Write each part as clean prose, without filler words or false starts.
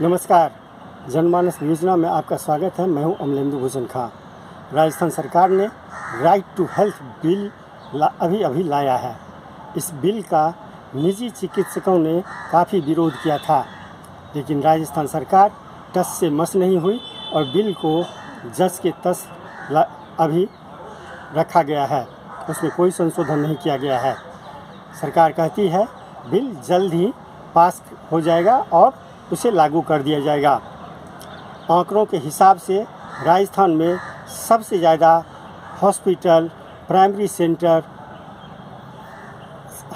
नमस्कार, जनमानस योजना में आपका स्वागत है। मैं हूं अमलेंदु भूषण खां। राजस्थान सरकार ने राइट टू हेल्थ बिल अभी लाया है। इस बिल का निजी चिकित्सकों ने काफ़ी विरोध किया था, लेकिन राजस्थान सरकार टस से मस नहीं हुई और बिल को जस के तस अभी रखा गया है। उसमें कोई संशोधन नहीं किया गया है। सरकार कहती है बिल जल्द ही पास हो जाएगा और उसे लागू कर दिया जाएगा। आंकड़ों के हिसाब से राजस्थान में सबसे ज़्यादा हॉस्पिटल, प्राइमरी सेंटर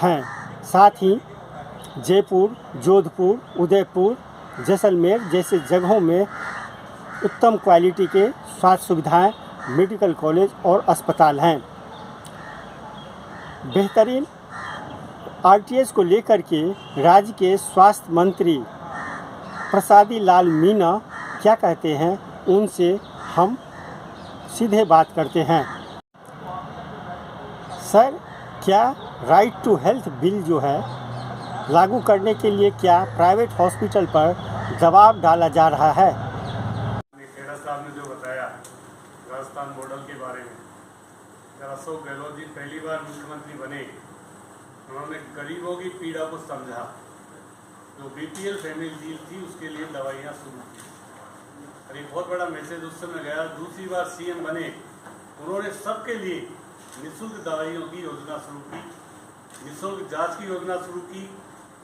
हैं। साथ ही जयपुर, जोधपुर, उदयपुर, जैसलमेर जैसे जगहों में उत्तम क्वालिटी के स्वास्थ्य सुविधाएं, मेडिकल कॉलेज और अस्पताल हैं। बेहतरीन आरटीएस को लेकर के राज्य के स्वास्थ्य मंत्री प्रसादी लाल मीणा क्या कहते हैं, उनसे हम सीधे बात करते हैं। सर, क्या राइट टू हेल्थ बिल जो है लागू करने के लिए क्या प्राइवेट हॉस्पिटल पर दबाव डाला जा रहा है? खेड़ा साहब ने जो बताया राजस्थान मॉडल के बारे में, जब अशोक गहलोत जी पहली बार मुख्यमंत्री बने, उन्होंने गरीबों की पीड़ा को समझा। जो बीपीएल फैमिली डील थी उसके लिए दवाइयाँ शुरू की और एक बहुत बड़ा मैसेज उस समय गया। दूसरी बार सीएम बने, उन्होंने सबके लिए निःशुल्क दवाइयों की योजना शुरू की, निःशुल्क जांच की योजना शुरू की,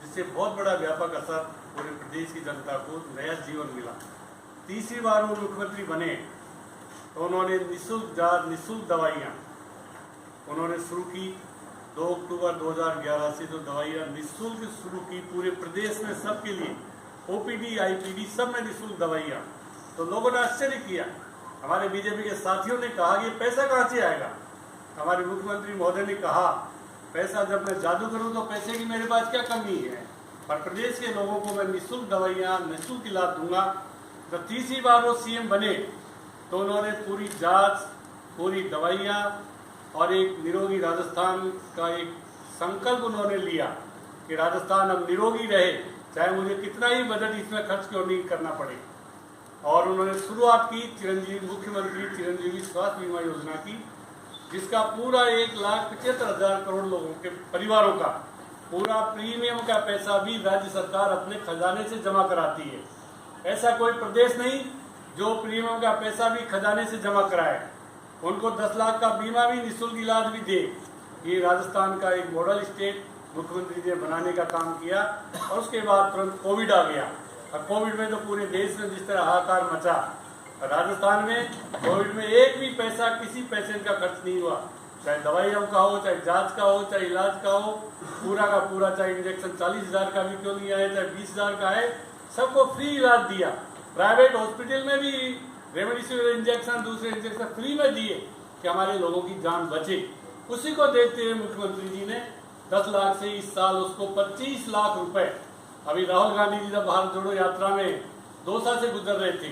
जिससे बहुत बड़ा व्यापक असर पूरे प्रदेश की जनता को नया जीवन मिला। तीसरी बार वो मुख्यमंत्री बने तो उन्होंने निःशुल्क जांच, निःशुल्क दवाइयाँ उन्होंने शुरू की। 2 अक्टूबर 2011 से जो दवाइयाँ निःशुल्क शुरू की पूरे प्रदेश में सबके लिए, ओपीडी, आईपीडी सब में निःशुल्क दवाइयाँ, तो लोगों ने आश्चर्य किया। हमारे बीजेपी के साथियों ने कहा कि पैसा कहाँ से आएगा। हमारे मुख्यमंत्री महोदय ने कहा पैसा जब मैं जादू करूँ तो पैसे की मेरे पास क्या कमी है, पर प्रदेश के लोगों को मैं निःशुल्क दवाइयाँ, निःशुल्क इलाज दूंगा। जब तीसरी बार वो सीएम बने तो उन्होंने पूरी जाँच, पूरी दवाइयाँ और एक निरोगी राजस्थान का एक संकल्प उन्होंने लिया कि राजस्थान अब निरोगी रहे, चाहे मुझे कितना ही बजट इसमें खर्च क्यों नहीं करना पड़े। और उन्होंने शुरुआत की मुख्यमंत्री चिरंजीवी स्वास्थ्य बीमा योजना की, जिसका पूरा 1,75,000 करोड़ लोगों के परिवारों का पूरा प्रीमियम का पैसा भी राज्य सरकार अपने खजाने से जमा कराती है। ऐसा कोई प्रदेश नहीं जो प्रीमियम का पैसा भी खजाने से जमा कराए। उनको 10 लाख का बीमा भी, निःशुल्क इलाज भी दे। ये राजस्थान का एक मॉडल स्टेट मुख्यमंत्री ने बनाने का काम किया। और उसके बाद तुरंत कोविड आ गया और कोविड में तो पूरे देश में जिस तरह हाहाकार मचा, राजस्थान में कोविड में एक भी पैसा किसी पेशेंट का खर्च नहीं हुआ, चाहे दवाइयों का हो, चाहे जांच का हो, चाहे इलाज का हो, पूरा का पूरा, चाहे इंजेक्शन 40,000 का भी क्यों नहीं आया, चाहे 20,000 का है, सबको फ्री इलाज दिया। प्राइवेट हॉस्पिटल में भी रेमडेसिविर इंजेक्शन, दूसरे इंजेक्शन फ्री में दिए कि हमारे लोगों की जान बचे। उसी को देखते हुए मुख्यमंत्री जी ने 10 लाख से इस साल उसको 25 लाख रुपए, अभी राहुल गांधी जी जब भारत जोड़ो यात्रा में दौसा से गुजर रहे थे,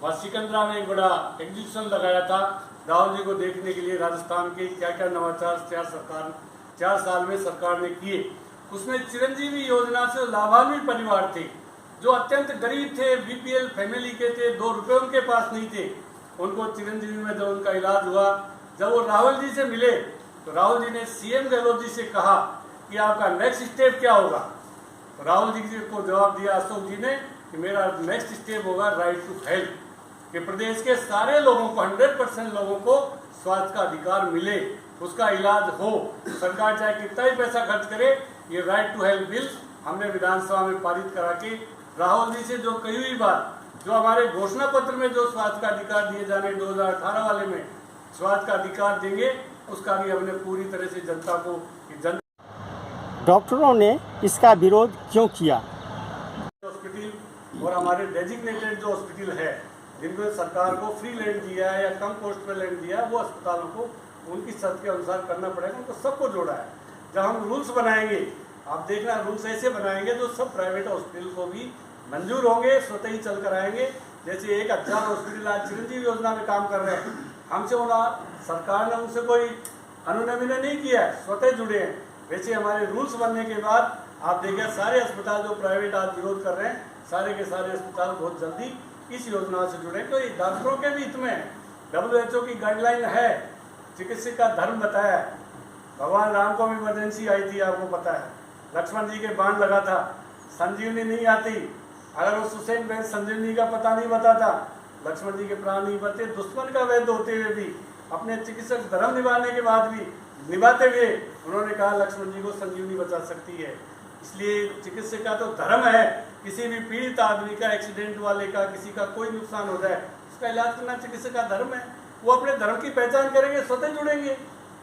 वहाँ सिकंदरा में एक बड़ा एग्जीबिशन लगाया था राहुल जी को देखने के लिए, राजस्थान के क्या क्या नवाचार 4 साल में सरकार ने किए। उसमें चिरंजीवी योजना से लाभान्वित परिवार थे जो अत्यंत गरीब थे, बीपीएल फैमिली के थे, 2 रुपए उनके पास नहीं थे, उनको चिरंजीवी में जब उनका इलाज हुआ, जब वो राहुल जी से मिले तो राहुल जी ने सीएम गहलोत जी से कहा कि आपका नेक्स्ट स्टेप क्या होगा। तो राहुल जी को जवाब दिया अशोक जी ने कि मेरा नेक्स्ट स्टेप होगा राइट टू हेल्थ, कि प्रदेश के सारे लोगों को, 100% लोगों को स्वास्थ्य का अधिकार मिले, उसका इलाज हो। सरकार चाहे कितना ही पैसा खर्च करे, ये राइट टू हेल्थ बिल हमने विधानसभा में पारित करा के राहुल जी से जो कही हुई बात, जो हमारे घोषणा पत्र में जो स्वास्थ्य का अधिकार दिए जाने 2018 वाले में स्वास्थ्य का अधिकार देंगे, उसका भी हमने पूरी तरह से जनता को डॉक्टरों ने इसका विरोध क्यों किया? हॉस्पिटल और हमारे डेजिग्नेटेड जो हॉस्पिटल है, जिनको सरकार को फ्री लैंड दिया है या कम कॉस्ट पे लैंड दिया है, वो अस्पतालों को उनकी शर्त के अनुसार करना पड़ेगा। उनको सबको जोड़ा है। जब हम रूल्स बनाएंगे, आप देखना रूल्स ऐसे बनाएंगे तो सब प्राइवेट हॉस्पिटल को भी मंजूर होंगे, स्वतः ही चल कर आएंगे। जैसे 1,000 हॉस्पिटल आज चिरंजीवी योजना में काम कर रहे हैं, हमसे सरकार ने उनसे कोई अनुनय नहीं किया है, स्वतः जुड़े हैं। वैसे हमारे रूल्स बनने के बाद आप देखिए सारे अस्पताल जो प्राइवेट आज विरोध कर रहे हैं, सारे के सारे अस्पताल बहुत जल्दी इस योजना से जुड़े। तो ये डॉक्टरों के भी हित में है। WHO की गाइडलाइन है, चिकित्सक का धर्म बताया है। भगवान राम को भी इमरजेंसी आई थी, आपको पता है। लक्ष्मण जी के बाण लगा था, संजीवनी नहीं आती। अगर उस हुसैन वैद्य संजीवनी का पता नहीं बताता, लक्ष्मण जी के प्राण नहीं बचते। दुश्मन का वैद्य होते हुए भी, अपने चिकित्सक धर्म निभाने के बाद भी, निभाते हुए उन्होंने कहा लक्ष्मण जी को संजीवनी बचा सकती है। इसलिए चिकित्सक का तो धर्म है, किसी भी पीड़ित आदमी का, एक्सीडेंट वाले का, किसी का कोई नुकसान हो जाए, उसका इलाज करना चिकित्सक का धर्म है। वो अपने धर्म की पहचान करेंगे, स्वतः जुड़ेंगे,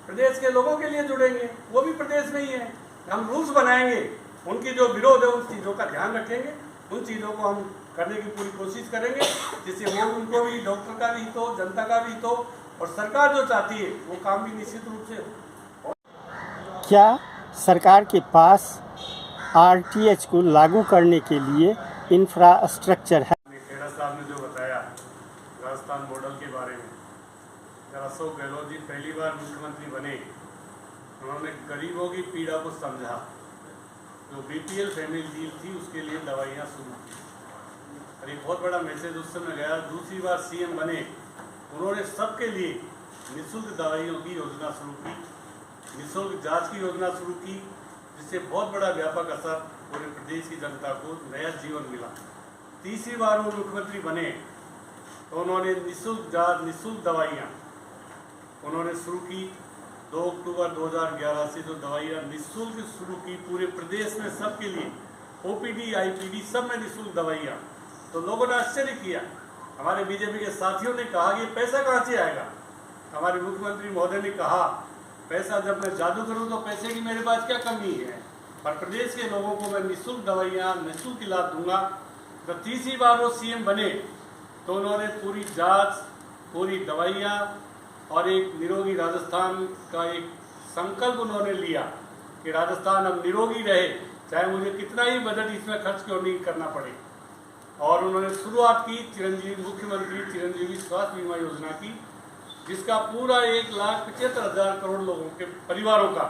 प्रदेश के लोगों के लिए जुड़ेंगे। वो भी प्रदेश में ही है। हम रूल्स बनाएंगे, उनकी जो विरोध है उन चीज़ों का ध्यान रखेंगे, उन चीज़ों को हम करने की पूरी कोशिश करेंगे, जिससे वो उनको भी, डॉक्टर का भी हित हो, जनता का भी हित हो, और सरकार जो चाहती है वो काम भी निश्चित रूप से हो। क्या सरकार के पास RTH को लागू करने के लिए इंफ्रास्ट्रक्चर है? खेड़ा साहब ने जो बताया राजस्थान मॉडल के बारे में, जब अशोक गहलोत जी पहली बार मुख्यमंत्री बने, उन्होंने गरीबों की पीड़ा को समझा। जो BPL फैमिली डील थी, उसके लिए दवाइयाँ शुरू की, और एक बहुत बड़ा मैसेज उस समय गया। दूसरी बार CM बने, उन्होंने सबके लिए निःशुल्क दवाइयों की योजना शुरू की, निःशुल्क जांच की योजना शुरू की, जिससे बहुत बड़ा व्यापक असर पूरे प्रदेश की जनता को नया जीवन मिला। तीसरी बार वो मुख्यमंत्री बने तो उन्होंने निःशुल्क जांच, निःशुल्क दवाइयाँ उन्होंने शुरू की। 2 अक्टूबर 2011 से जो दवाइयाँ निःशुल्क शुरू की पूरे प्रदेश में सबके लिए, OPD, IPD सब में निःशुल्क दवाइयाँ। तो लोगों ने आश्चर्य किया। हमारे BJP के साथियों ने कहा कि पैसा कहाँ से आएगा। हमारे मुख्यमंत्री महोदय ने कहा, पैसा जब मैं जादू करूँ तो पैसे की मेरे पास क्या कमी है, पर प्रदेश के लोगों को मैं निःशुल्क दवाइयाँ, निःशुल्क इलाज दूंगा। जब तीसरी बार वो CM बने तो उन्होंने पूरी जांच, पूरी दवाइयाँ और एक निरोगी राजस्थान का एक संकल्प उन्होंने लिया कि राजस्थान अब निरोगी रहे, चाहे मुझे कितना ही बजट इसमें खर्च क्यों नहीं करना पड़े। और उन्होंने शुरुआत की मुख्यमंत्री चिरंजीवी स्वास्थ्य बीमा योजना की, जिसका पूरा 1,75,000 करोड़ लोगों के परिवारों का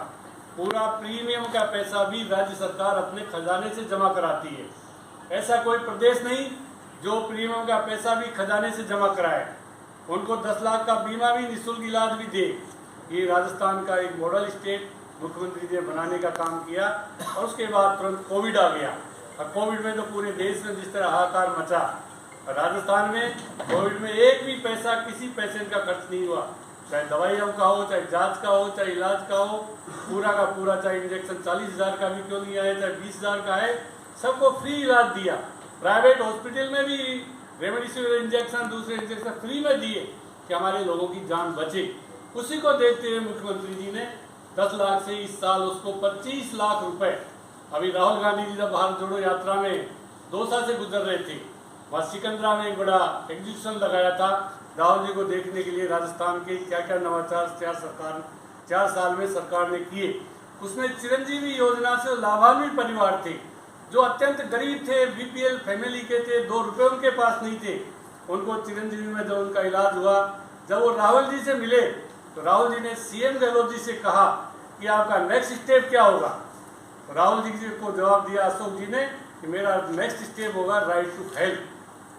पूरा प्रीमियम का पैसा भी राज्य सरकार अपने खजाने से जमा कराती है। ऐसा कोई प्रदेश नहीं जो प्रीमियम का पैसा भी खजाने से जमा कराए। उनको 10 लाख का बीमा भी, निःशुल्क इलाज भी दे। ये राजस्थान का एक मॉडल स्टेट मुख्यमंत्री ने बनाने का काम किया। और उसके बाद तुरंत कोविड आ गया, और कोविड में तो पूरे देश में जिस तरह हाहाकार मचा, राजस्थान में कोविड में एक भी पैसा किसी पेशेंट का खर्च नहीं हुआ, चाहे दवाइयों का हो, चाहे जांच का हो, चाहे इलाज का हो, पूरा का पूरा, चाहे इंजेक्शन 40,000 का भी क्यों नहीं आया, चाहे 20,000 का है, सबको फ्री इलाज दिया। प्राइवेट हॉस्पिटल में भी रेमडेसिविर इंजेक्शन, दूसरे इंजेक्शन फ्री में दिए कि हमारे लोगों की जान बचे। उसी को देखते हुए मुख्यमंत्री जी ने 10 लाख से इस साल उसको 25 लाख रुपए, अभी राहुल गांधी जी जब भारत जोड़ो यात्रा में दौसा से गुजर रहे थे, वहाँ सिकंदरा में एक बड़ा एग्जीबिशन लगाया था राहुल जी को देखने के लिए, राजस्थान के क्या क्या नवाचार 4 साल में सरकार ने किए। उसमें चिरंजीवी योजना से लाभान्वित परिवार थे जो अत्यंत गरीब थे, BPL फैमिली के थे, 2 रुपये उनके पास नहीं थे, उनको चिरंजीवी में जब उनका इलाज हुआ, जब वो राहुल जी से मिले तो राहुल जी ने CM गहलोत जी से कहा कि आपका नेक्स्ट स्टेप क्या होगा। तो राहुल जी को जवाब दिया अशोक जी ने कि मेरा नेक्स्ट स्टेप होगा राइट टू हेल्थ,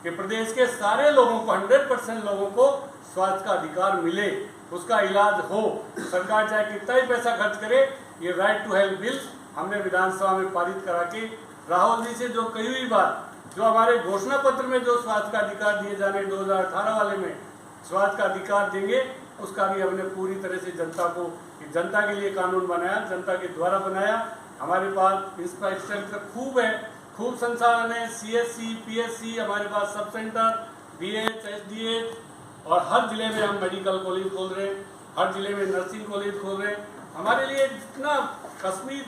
कि प्रदेश के सारे लोगों को, 100% लोगों को स्वास्थ्य का अधिकार मिले, उसका इलाज हो। सरकार चाहे कितना ही पैसा खर्च करे, ये राइट टू हेल्थ बिल हमने विधानसभा में पारित करा के राहुल जी से जो कही हुई बात, जो हमारे घोषणा पत्र में जो स्वास्थ्य का अधिकार दिए जाने 2018 वाले में स्वास्थ्य का अधिकार देंगे, उसका भी हमने पूरी तरह से जनता के लिए कानून बनाया, जनता के द्वारा बनाया। हमारे पास इंफ्रास्ट्रक्चर खूब है, खूब संसाधन है, CSC, PSC, हमारे पास सब सेंटर, BH, SDH, और हर जिले में हम मेडिकल कॉलेज खोल रहे हैं, हर जिले में नर्सिंग कॉलेज खोल रहे हैं। हमारे लिए जितना कश्मीर,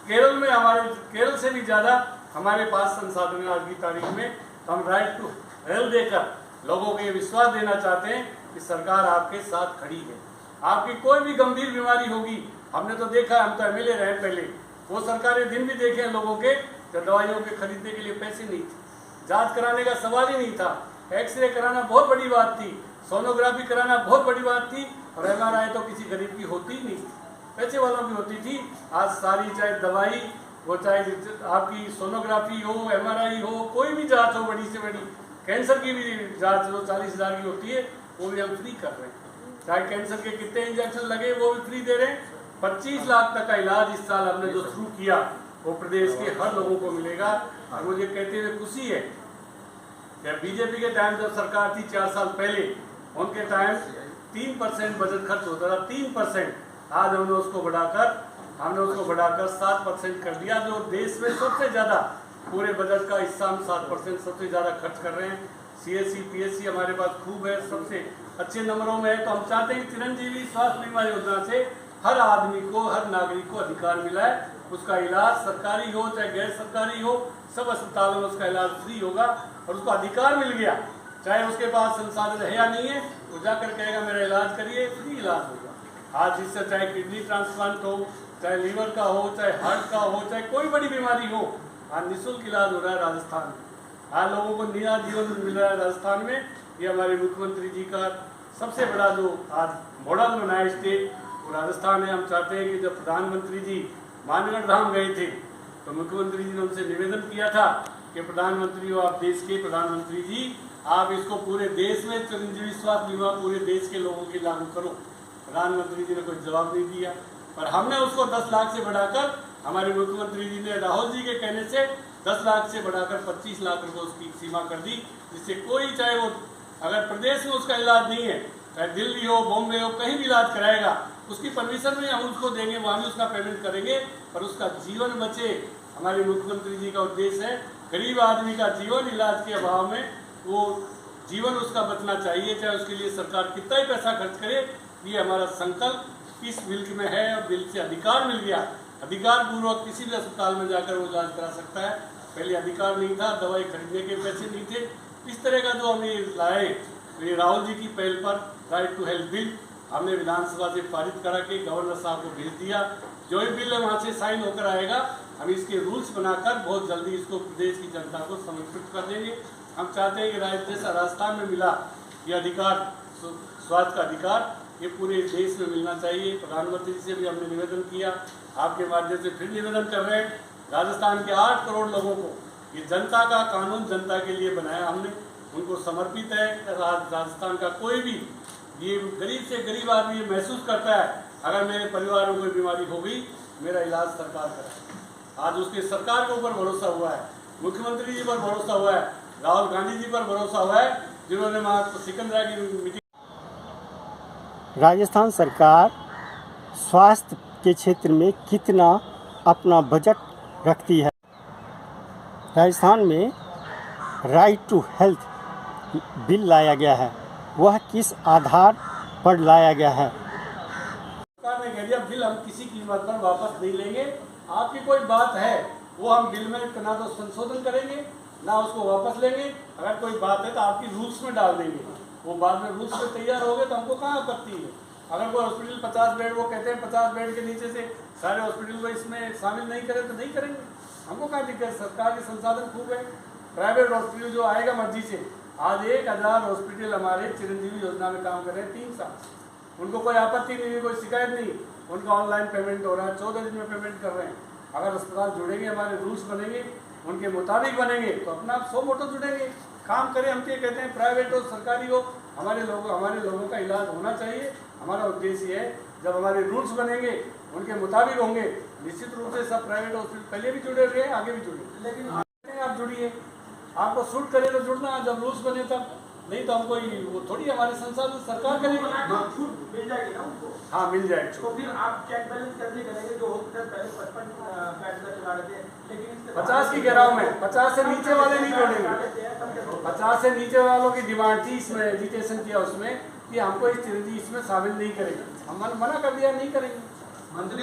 केरल में, हमारे केरल से भी ज़्यादा हमारे पास संसाधन है आज की तारीख में। तो हम राइट टू हेल्थ देकर लोगों को ये विश्वास देना चाहते हैं कि सरकार आपके साथ खड़ी है। आपकी कोई भी गंभीर बीमारी होगी, हमने तो देखा, हम तो MLA रहे पहले, वो सरकारें दिन भी देखे हैं लोगों के जब दवाइयों के खरीदने के लिए पैसे नहीं थे, जांच कराने का सवाल ही नहीं था, एक्सरे कराना बहुत बड़ी बात थी, सोनोग्राफी कराना बहुत बड़ी बात थी, और MRI तो किसी गरीब की होती ही नहीं, पैसे वालों की होती थी। आज सारी चाहे दवाई वो चाहे आपकी सोनोग्राफी हो, MRI हो, कोई भी जांच हो बड़ी से बड़ी, कैंसर की भी जांच जो 40,000 की होती है वो भी हम फ्री कर रहे हैं। चाहे कैंसर के कितने इंजेक्शन लगे वो भी फ्री दे रहे हैं। 25 लाख तक का इलाज इस साल हमने जो शुरू किया वो प्रदेश के हर लोगों को मिलेगा। और मुझे कहते हुए खुशी है कि बीजेपी के टाइम जब सरकार थी 4 साल पहले, उनके टाइम 3% बजट खर्च होता था, 3%। आज हमने उसको बढ़ाकर 7% कर दिया, जो देश में सबसे ज़्यादा पूरे बजट का हिस्सा हम 7% सबसे ज़्यादा खर्च कर रहे हैं। CSC PSC हमारे पास खूब है, सबसे अच्छे नंबरों में है। तो हम चाहते हैं कि चिरंजीवी स्वास्थ्य बीमा योजना से हर आदमी को, हर नागरिक को अधिकार मिला है। उसका इलाज सरकारी हो चाहे गैर सरकारी हो, सब अस्पतालों में उसका इलाज फ्री होगा और उसको अधिकार मिल गया। चाहे उसके पास संसाधन है या नहीं है, वो जाकर कहेगा मेरा इलाज करिए, फ्री इलाज होगा। आज इससे चाहे किडनी ट्रांसप्लांट हो, चाहे लीवर का हो, चाहे हार्ट का हो, चाहे कोई बड़ी बीमारी हो, आज निःशुल्क इलाज हो रहा है राजस्थान में। आज लोगों को नया जीवन मिल रहा है राजस्थान में। ये हमारे मुख्यमंत्री जी का सबसे बड़ा जो आज मॉडल बना है स्टेट, वो राजस्थान है। हम चाहते हैं कि जब प्रधानमंत्री जी मानगढ़ धाम गए थे तो मुख्यमंत्री जी ने उनसे निवेदन किया था कि प्रधानमंत्री हो, आप देश के प्रधानमंत्री जी, आप इसको पूरे देश में चिरंजीवी स्वास्थ्य बीमा पूरे देश के लोगों के लागू करो। प्रधानमंत्री जी ने कोई जवाब नहीं दिया, पर हमने उसको 10 लाख से बढ़ाकर, हमारे मुख्यमंत्री जी ने राहुल जी के कहने से 10 लाख से बढ़ाकर 25 लाख रुपये उसकी सीमा कर दी, जिससे कोई, चाहे वो अगर प्रदेश में उसका इलाज नहीं है, चाहे दिल्ली हो, बॉम्बे हो, कहीं भी इलाज कराएगा, उसकी परमिशन में हम उसको देंगे, वहाँ भी उसका पेमेंट करेंगे, पर उसका जीवन बचे। हमारे मुख्यमंत्री जी का उद्देश्य है गरीब आदमी का जीवन, इलाज के अभाव में वो जीवन उसका बचना चाहिए, चाहे उसके लिए सरकार कितना ही पैसा खर्च करे। ये हमारा संकल्प इस बिल में है और बिल से अधिकार मिल गया। अधिकार पूर्वक किसी भी अस्पताल में जाकर वो इलाज करा सकता है। पहले अधिकार नहीं था, दवाई खरीदने के पैसे नहीं थे। इस तरह का जो हमने लाए, ये राहुल जी की पहल पर राइट टू हेल्थ बिल हमने विधानसभा से पारित करा के गवर्नर साहब को भेज दिया। जो ही बिल है वहाँ से साइन होकर आएगा, हम इसके रूल्स बनाकर बहुत जल्दी इसको प्रदेश की जनता को समर्पित कर देंगे। हम चाहते हैं कि जैसा राजस्थान में मिला ये अधिकार, स्वास्थ्य का अधिकार, ये पूरे देश में मिलना चाहिए। प्रधानमंत्री से भी हमने निवेदन किया, आपके माध्यम से फिर निवेदन कर रहे हैं। राजस्थान के 8 करोड़ लोगों को ये जनता का कानून जनता के लिए बनाया हमने, उनको समर्पित है। राजस्थान का कोई भी ये गरीब से गरीब आदमी ये महसूस करता है, अगर मेरे परिवार में कोई बीमारी हो गई, मेरा इलाज सरकार करे। आज उसके सरकार के ऊपर भरोसा हुआ है, मुख्यमंत्री जी पर भरोसा हुआ है, राहुल गांधी जी पर भरोसा हुआ है, जिन्होंने वहाँ सिकंदरा की मीटिंग। राजस्थान सरकार स्वास्थ्य के क्षेत्र में कितना अपना बजट रखती है। राजस्थान में राइट टू हेल्थ बिल लाया गया है, वह किस आधार पर लाया गया है? सरकार ने कह दिया बिल हम किसी कीमत पर वापस नहीं लेंगे। आपकी कोई बात है वो हम बिल में ना तो संशोधन करेंगे ना उसको वापस लेंगे। अगर कोई बात है तो आपकी रूल्स में डाल देंगे, वो बाद में रूल्स में तैयार हो गए तो हमको कहाँ आपत्ति है। अगर कोई हॉस्पिटल 50 बेड, वो कहते हैं 50 बेड के नीचे से सारे हॉस्पिटल को इसमें शामिल नहीं करें तो नहीं करेंगे, हमको कहाँ दिक्कत। सरकार के संसाधन खूब है। प्राइवेट हॉस्पिटल जो आएगा मर्जी से, आज 1000 हॉस्पिटल हमारे चिरंजीवी योजना में काम कर रहे हैं 3 साल, उनको कोई आपत्ति नहीं है, कोई शिकायत नहीं। उनका ऑनलाइन पेमेंट हो रहा है, 14 दिन में पेमेंट कर रहे हैं। अगर अस्पताल जुड़ेंगे, हमारे रूल्स बनेंगे, उनके मुताबिक बनेंगे तो अपना आप 100 मोटो जुड़ेंगे, काम करें। हम ये कहते हैं प्राइवेट हो सरकारी हो, हमारे लोगों का इलाज होना चाहिए। हमारा उद्देश्य है जब हमारे रूल्स बनेंगे, उनके मुताबिक होंगे, निश्चित रूप से सब प्राइवेट हॉस्पिटल पहले भी जुड़े हुए हैं, आगे भी जुड़े। लेकिन आप जुड़िए, आपको सूट करे तो जुड़ना, जब रूल्स बने तब, नहीं तो हमको वो थोड़ी हमारे संसाधन सरकार करेगी। छूट मिल जाएगी ना उनको? हाँ मिल जाएगी। तो फिर आप चेक बैलेंस कैसे करेंगे? जो हॉस्पिटल पहले 55 बेड का चला रहे थे, लेकिन 50 की घेराव में 50 से नीचे वाले नहीं जोड़ेंगे। 50 से नीचे वालों की डिमांड थी, इसमें एजुकेशन किया उसमें कि हमको इस चिरंजीवी इसमें शामिल नहीं करेंगे। हम मना कर दिया, नहीं करेंगे। मंत्री